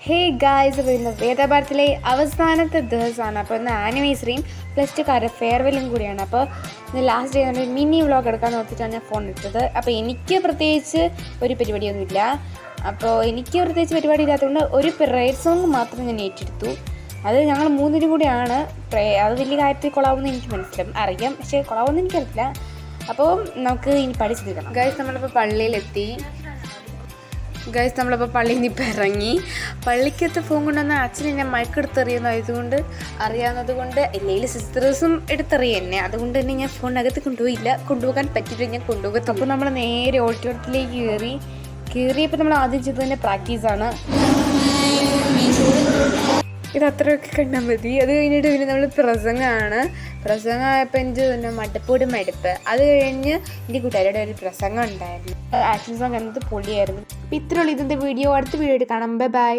Hey guys, അപ്പോൾ ഇന്ന് വേദഭാരതത്തിലെ അവസാനത്തെ ദിവസമാണ്. അപ്പോൾ ഇന്ന് ആനിവേഴ്സറിയും +2 ഫെയർവെല്ലും കൂടിയാണ്. അപ്പോൾ ഇന്ന് ലാസ്റ്റ് ഡേ ഒരു മിനി വ്ളോഗ് എടുക്കാമെന്ന് ഓർത്തിട്ടാണ് ഞാൻ ഫോൺ എടുത്തത്. അപ്പോൾ എനിക്ക് പ്രത്യേകിച്ച് ഒരു പരിപാടിയൊന്നുമില്ല. പരിപാടി ഇല്ലാത്തതുകൊണ്ട് ഒരു പ്രയർ സോങ് മാത്രം ഞാൻ ഏറ്റെടുത്തു. അത് ഞങ്ങൾ 3 പേരും കൂടിയാണ്. അത് വലിയ കാര്യത്തിൽ കൊള്ളാവുമെന്ന് എനിക്ക് അറിയാം, പക്ഷേ കൊള്ളാവുമെന്ന് എനിക്കറിയില്ല. അപ്പോൾ നമുക്ക് ഇനി പഠിച്ചു തീരണം. ഗായ്സ്, നമ്മളിപ്പോൾ പള്ളിയിലെത്തി. നമ്മളിപ്പോൾ പള്ളിയിൽ നിന്ന് ഇപ്പോൾ ഇറങ്ങി. പള്ളിക്കകത്ത് ഫോൺ കൊണ്ടുവന്ന അച്ഛൻ എന്നെ മയക്കെടുത്തെറിയുന്നതുകൊണ്ട് അറിയാവുന്നതുകൊണ്ട് അല്ലെങ്കിൽ സിസ്റ്റേഴ്സും എടുത്തെറിയ എന്നെ. അതുകൊണ്ട് തന്നെ ഞാൻ ഫോണിനകത്ത് കൊണ്ടുപോകാൻ പറ്റിയിട്ട് ഞാൻ കൊണ്ടുപോകത്തും. അപ്പോൾ നമ്മൾ നേരെ ഓഡിറ്റോറിയത്തിലേക്ക് കയറിയപ്പോൾ നമ്മൾ ആദ്യം ചെയ്തത് തന്നെ പ്രാക്ടീസാണ്. ഇത് അത്രയൊക്കെ കണ്ടാൽ മതി. അത് കഴിഞ്ഞിട്ട് പിന്നെ നമ്മൾ പ്രസംഗമായപ്പോൾ എനിക്ക് പിന്നെ മടുപ്പ്. അത് കഴിഞ്ഞ് എൻ്റെ കൂട്ടുകാരുടെ ഒരു പ്രസംഗം ഉണ്ടായിരുന്നു. ആക്ഷൻ സോങ് എന്നത് പൊളിയായിരുന്നു. അപ്പോൾ ഇത്രയുള്ള ഇതിൻ്റെ വീഡിയോ അടുത്ത വീഡിയോ കാണാം. ബൈ.